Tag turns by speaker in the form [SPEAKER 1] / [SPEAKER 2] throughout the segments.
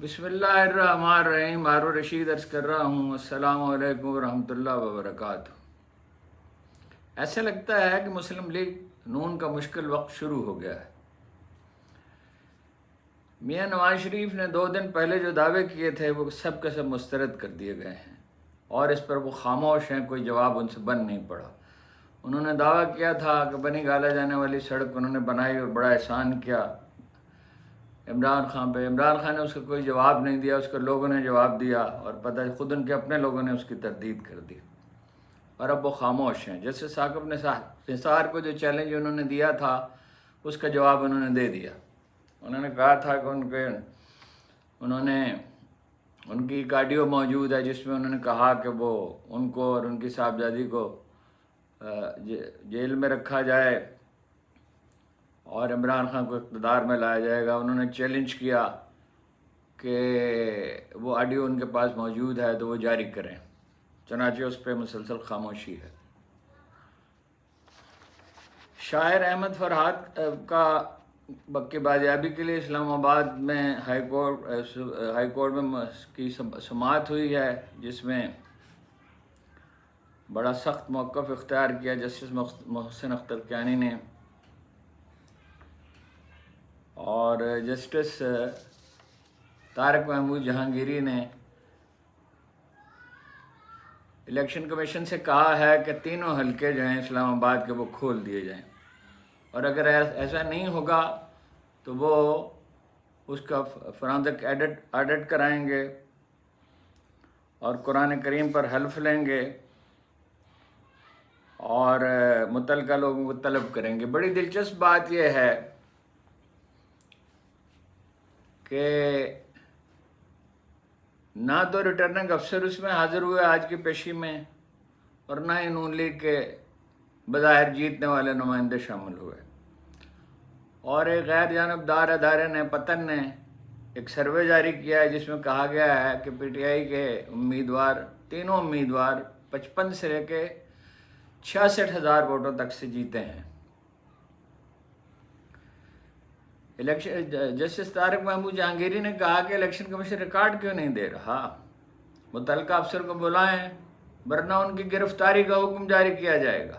[SPEAKER 1] بسم اللہ الرحمن الرحیم. ہارون رشید عرض کر رہا ہوں. السلام علیکم ورحمۃ اللہ وبرکاتہ. ایسا لگتا ہے کہ مسلم لیگ نون کا مشکل وقت شروع ہو گیا ہے. میاں نواز شریف نے 2 دن پہلے جو دعوے کیے تھے وہ سب کے سب مسترد کر دیے گئے ہیں اور اس پر وہ خاموش ہیں. کوئی جواب ان سے بن نہیں پڑا. انہوں نے دعویٰ کیا تھا کہ بنی گالا جانے والی سڑک انہوں نے بنائی اور بڑا احسان کیا عمران خان پہ. عمران خان نے اس کا کوئی جواب نہیں دیا. اس کو لوگوں نے جواب دیا اور پتہ خود ان کے اپنے لوگوں نے اس کی تردید کر دی اور اب وہ خاموش ہیں. جیسے ثاقب نثار کو جو چیلنج انہوں نے دیا تھا اس کا جواب انہوں نے دے دیا. انہوں نے کہا تھا کہ ان کی ایک آڈیو موجود ہے جس میں انہوں نے کہا کہ وہ ان کو اور ان کی صاحبزادی کو جیل میں رکھا جائے اور عمران خان کو اقتدار میں لایا جائے گا. انہوں نے چیلنج کیا کہ وہ آڈیو ان کے پاس موجود ہے تو وہ جاری کریں. چنانچہ اس پہ مسلسل خاموشی ہے. شاعر احمد فرحات کی بازیابی کے لیے اسلام آباد میں ہائی کورٹ میں کی سماعت ہوئی ہے جس میں بڑا سخت موقف اختیار کیا جسٹس محسن اختر کیانی نے اور جسٹس طارق محمود جہانگیری نے. الیکشن کمیشن سے کہا ہے کہ تینوں حلقے جو ہیں اسلام آباد کے وہ کھول دیے جائیں اور اگر ایسا نہیں ہوگا تو وہ اس کا فرانزک آڈٹ کرائیں گے اور قرآن کریم پر حلف لیں گے اور متعلقہ لوگوں کو طلب کریں گے. بڑی دلچسپ بات یہ ہے کہ نہ تو ریٹرننگ افسر اس میں حاضر ہوئے آج کی پیشی میں اور نہ ہی نون لیگ کے بظاہر جیتنے والے نمائندے شامل ہوئے. اور ایک غیر جانبدار ادارے نے پتن نے ایک سروے جاری کیا ہے جس میں کہا گیا ہے کہ پی ٹی آئی کے تینوں امیدوار 55 سے لے کے 66,000 ووٹوں تک سے جیتے ہیں. جسٹس طارق محمود جہانگیری نے کہا کہ الیکشن کمیشن ریکارڈ کیوں نہیں دے رہا. متعلقہ افسر کو بلائیں ورنہ ان کی گرفتاری کا حکم جاری کیا جائے گا.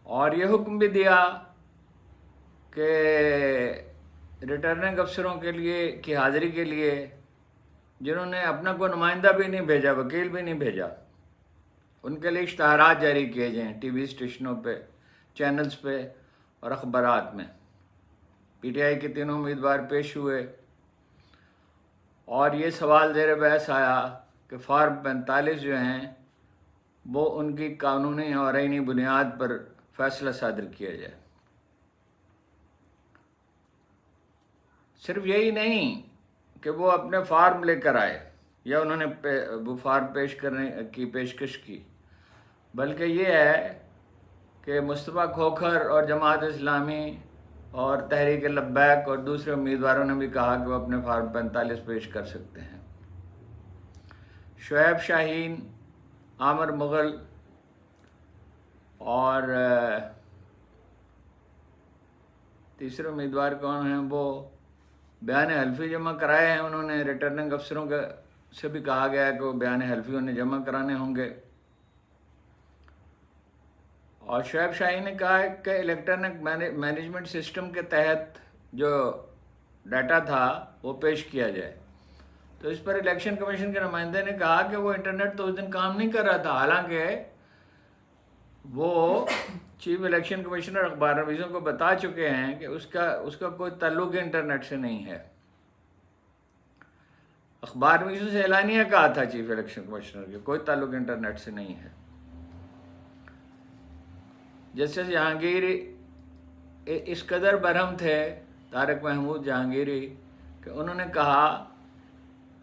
[SPEAKER 1] اور یہ حکم بھی دیا کہ ریٹرننگ افسروں کے لیے کی حاضری کے لیے جنہوں نے اپنا کوئی نمائندہ بھی نہیں بھیجا، وکیل بھی نہیں بھیجا، ان کے لیے اشتہارات جاری کیے جائیں ٹی وی اسٹیشنوں پہ، چینلز پہ اور اخبارات میں. پی ٹی آئی کے تینوں امیدوار پیش ہوئے اور یہ سوال زیر بحث آیا کہ فارم 45 جو ہیں وہ ان کی قانونی اور آئینی بنیاد پر فیصلہ صادر کیا جائے. صرف یہی نہیں کہ وہ اپنے فارم لے کر آئے یا انہوں نے وہ فارم پیش کرنے کی پیشکش کی، بلکہ یہ ہے کہ مصطفیٰ کھوکھر اور جماعت اسلامی اور تحریک لبیک اور دوسرے امیدواروں نے بھی کہا کہ وہ اپنے فارم 45 پیش کر سکتے ہیں. شعیب شاہین، عامر مغل اور تیسرے امیدوار کون ہیں وہ بیان حلفی جمع کرائے ہیں. انہوں نے ریٹرننگ افسروں سے بھی کہا گیا ہے کہ وہ بیان حلفی انہیں جمع کرانے ہوں گے. اور شعیب شاہین نے کہا ہے کہ الیکٹرانک مینجمنٹ سسٹم کے تحت جو ڈیٹا تھا وہ پیش کیا جائے. تو اس پر الیکشن کمیشن کے نمائندے نے کہا کہ وہ انٹرنیٹ تو اس دن کام نہیں کر رہا تھا، حالانکہ وہ چیف الیکشن کمشنر اخبار نویسوں کو بتا چکے ہیں کہ اس کا کوئی تعلق انٹرنیٹ سے نہیں ہے. اخبار نویسوں سے اعلانیہ کہا تھا چیف الیکشن کمشنر کے کوئی تعلق انٹرنیٹ سے نہیں ہے. جسٹس جہانگیری اس قدر برہم تھے طارق محمود جہانگیری کہ انہوں نے کہا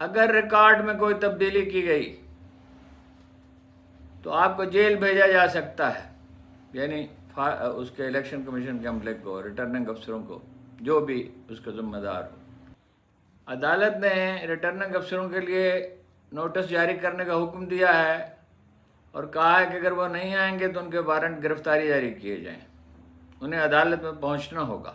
[SPEAKER 1] اگر ریکارڈ میں کوئی تبدیلی کی گئی تو آپ کو جیل بھیجا جا سکتا ہے، یعنی اس کے الیکشن کمیشن کے عملے کو، ریٹرننگ افسروں کو، جو بھی اس کا ذمہ دار ہو. عدالت نے ریٹرننگ افسروں کے لیے نوٹس جاری کرنے کا حکم دیا ہے اور کہا ہے کہ اگر وہ نہیں آئیں گے تو ان کے وارنٹ گرفتاری جاری کیے جائیں. انہیں عدالت میں پہنچنا ہوگا.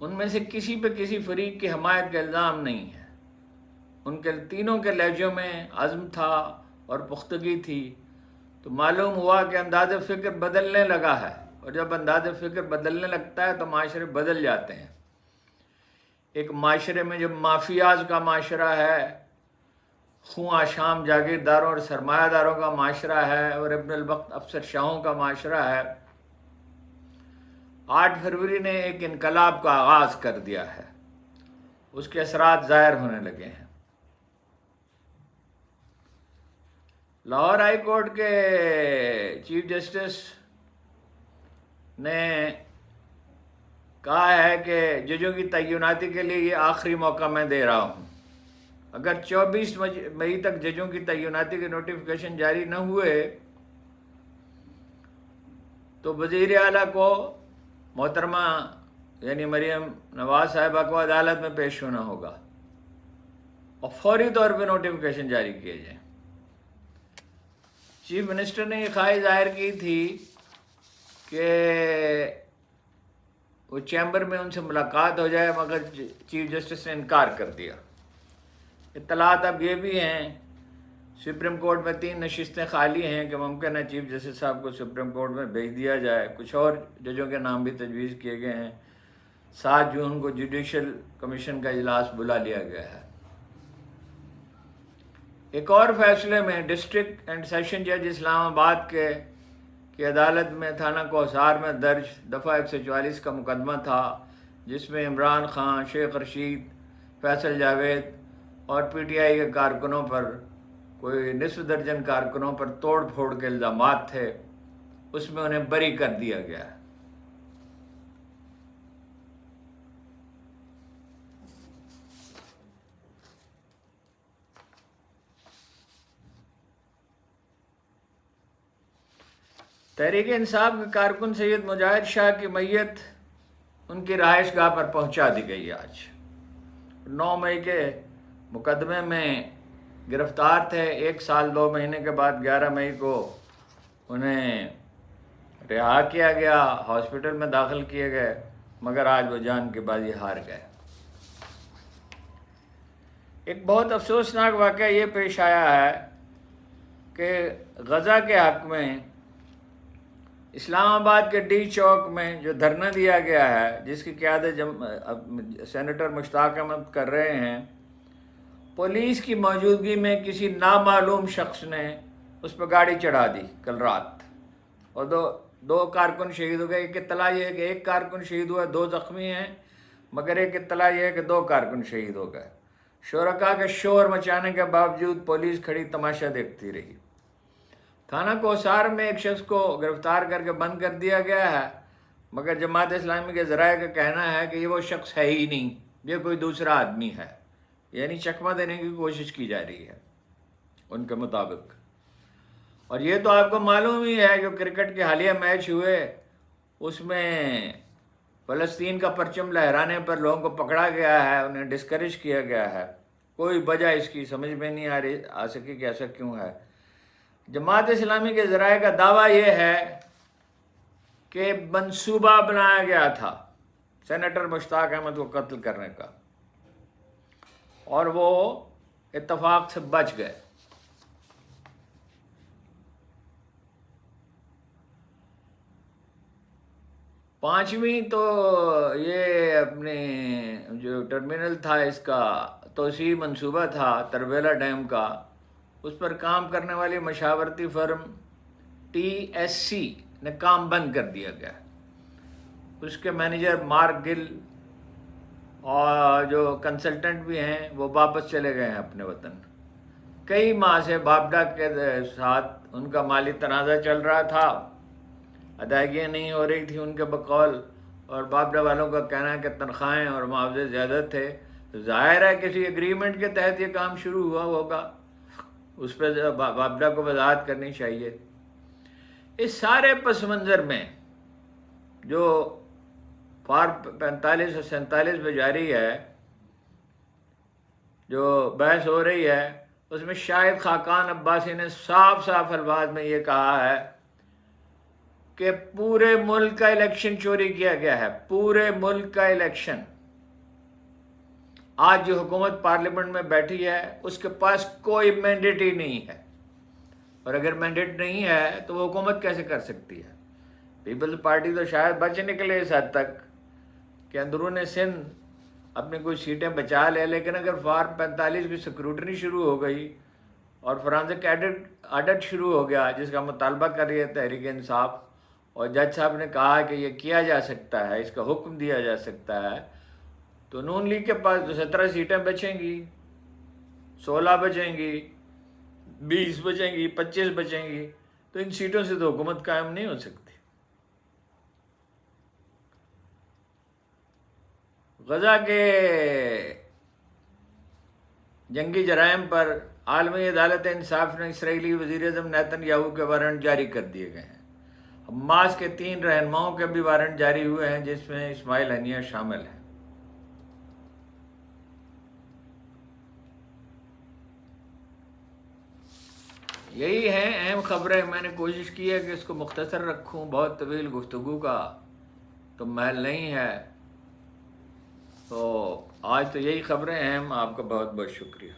[SPEAKER 1] ان میں سے کسی پہ کسی فریق کی حمایت کا الزام نہیں ہے. ان کے تینوں کے لہجوں میں عزم تھا اور پختگی تھی. تو معلوم ہوا کہ انداز فکر بدلنے لگا ہے، اور جب انداز فکر بدلنے لگتا ہے تو معاشرے بدل جاتے ہیں. ایک معاشرے میں جب مافیاز کا معاشرہ ہے، خواہ شام جاگیرداروں اور سرمایہ داروں کا معاشرہ ہے، اور ابن الوقت افسر شاہوں کا معاشرہ ہے، 8 فروری نے ایک انقلاب کا آغاز کر دیا ہے. اس کے اثرات ظاہر ہونے لگے ہیں. لاہور ہائی کورٹ کے چیف جسٹس نے کہا ہے کہ ججوں کی تعیناتی کے لیے یہ آخری موقع میں دے رہا ہوں. اگر 24 مئی تک ججوں کی تعیناتی کے نوٹیفیکیشن جاری نہ ہوئے تو وزیر اعلیٰ کو محترمہ یعنی مریم نواز صاحبہ کو عدالت میں پیش ہونا ہوگا اور فوری طور پہ نوٹیفیکیشن جاری کیے جائیں. چیف منسٹر نے یہ خواہش ظاہر کی تھی کہ وہ چیمبر میں ان سے ملاقات ہو جائے، مگر چیف جسٹس نے انکار کر دیا. اطلاعات اب یہ بھی ہیں سپریم کورٹ میں 3 نشستیں خالی ہیں کہ ممکن ہے چیف جسٹس صاحب کو سپریم کورٹ میں بھیج دیا جائے. کچھ اور ججوں کے نام بھی تجویز کیے گئے ہیں. 7 جون کو جوڈیشل کمیشن کا اجلاس بلا لیا گیا ہے. ایک اور فیصلے میں ڈسٹرکٹ اینڈ سیشن جج اسلام آباد کی عدالت میں تھانہ کوثار میں درج دفعہ 144 کا مقدمہ تھا، جس میں عمران خان، شیخ رشید، فیصل جاوید اور پی ٹی آئی کے کارکنوں پر، کوئی نصف درجن کارکنوں پر توڑ پھوڑ کے الزامات تھے. اس میں انہیں بری کر دیا گیا. تحریک انصاف کے کارکن سید مجاہد شاہ کی میت ان کی رہائش گاہ پر پہنچا دی گئی. آج 9 مئی کے مقدمے میں گرفتار تھے. 1 سال 2 مہینے کے بعد 11 مئی کو انہیں رہا کیا گیا، ہاسپٹل میں داخل کیے گئے، مگر آج وہ جان کی بازی ہار گئے. ایک بہت افسوسناک واقعہ یہ پیش آیا ہے کہ غزہ کے حق میں اسلام آباد کے ڈی چوک میں جو دھرنا دیا گیا ہے، جس کی قیادت سینیٹر مشتاق احمد کر رہے ہیں، پولیس کی موجودگی میں کسی نامعلوم شخص نے اس پہ گاڑی چڑھا دی کل رات، اور دو کارکن شہید ہو گئے. ایک اطلاع یہ ہے کہ 1 کارکن شہید ہوا، 2 زخمی ہیں، مگر ایک اطلاع یہ ہے کہ 2 کارکن شہید ہو گئے. شرکاء کے شور مچانے کے باوجود پولیس کھڑی تماشا دیکھتی رہی. تھانہ کوثار میں ایک شخص کو گرفتار کر کے بند کر دیا گیا ہے، مگر جماعت اسلامی کے ذرائع کا کہنا ہے کہ یہ وہ شخص ہے ہی نہیں، یہ کوئی دوسرا آدمی ہے. یعنی چکمہ دینے کی کوشش کی جا رہی ہے ان کے مطابق. اور یہ تو آپ کو معلوم ہی ہے، جو کرکٹ کے حالیہ میچ ہوئے اس میں فلسطین کا پرچم لہرانے پر لوگوں کو پکڑا گیا ہے، انہیں ڈسکریج کیا گیا ہے. کوئی وجہ اس کی سمجھ میں نہیں آ سکی کہ ایسا کیوں ہے. جماعت اسلامی کے ذرائع کا دعویٰ یہ ہے کہ منصوبہ بنایا گیا تھا سینیٹر مشتاق احمد کو قتل کرنے کا، اور وہ اتفاق سے بچ گئے. پانچویں تو یہ اپنے جو ٹرمینل تھا اس کا توسیعی منصوبہ تھا تربیلا ڈیم کا، اس پر کام کرنے والی مشاورتی فرم TSC نے کام بند کر دیا گیا. اس کے مینیجر مارک گل اور جو کنسلٹنٹ بھی ہیں وہ واپس چلے گئے ہیں اپنے وطن. کئی ماہ سے بابڈا کے ساتھ ان کا مالی تنازع چل رہا تھا، ادائیگیاں نہیں ہو رہی تھی ان کے بقول، اور بابڈا والوں کا کہنا ہے کہ تنخواہیں اور معاوضے زیادہ تھے. ظاہر ہے کسی ایگریمنٹ کے تحت یہ کام شروع ہوا ہوگا، اس پہ بابڈا کو وضاحت کرنی چاہیے. اس سارے پس منظر میں جو فارم 45 اور 47 پہ جاری ہے، جو بحث ہو رہی ہے، اس میں شاہد خاقان عباسی نے صاف الفاظ میں یہ کہا ہے کہ پورے ملک کا الیکشن چوری کیا گیا ہے، پورے ملک کا الیکشن۔ آج جو حکومت پارلیمنٹ میں بیٹھی ہے اس کے پاس کوئی مینڈیٹ ہی نہیں ہے، اور اگر مینڈیٹ نہیں ہے تو وہ حکومت کیسے کر سکتی ہے؟ پیپلز پارٹی تو شاید بچ نکلے اس حد تک کہ اندرون سندھ اپنی کچھ سیٹیں بچا لے، لیکن اگر فارم 45 کی سکروٹنی شروع ہو گئی اور فرانزک آڈٹ شروع ہو گیا جس کا مطالبہ کر رہی ہے تحریک انصاف، اور جج صاحب نے کہا کہ یہ کیا جا سکتا ہے، اس کا حکم دیا جا سکتا ہے، تو نون لیگ کے پاس تو 17 سیٹیں بچیں گی، 16 بچیں گی، 20 بچیں گی، 25 بچیں گی، تو ان سیٹوں سے تو حکومت قائم نہیں ہو سکتی۔ غزہ کے جنگی جرائم پر عالمی عدالت انصاف نے اسرائیلی وزیر اعظم نیتن یاہو کے وارنٹ جاری کر دیے گئے ہیں۔ حماس کے 3 رہنماؤں کے بھی وارنٹ جاری ہوئے ہیں جس میں اسماعیل ہنیہ شامل ہیں۔ یہی ہیں اہم خبریں۔ میں نے کوشش کی ہے کہ اس کو مختصر رکھوں، بہت طویل گفتگو کا تو محل نہیں ہے، تو آج تو یہی خبریں اہم۔ آپ کا بہت بہت شکریہ۔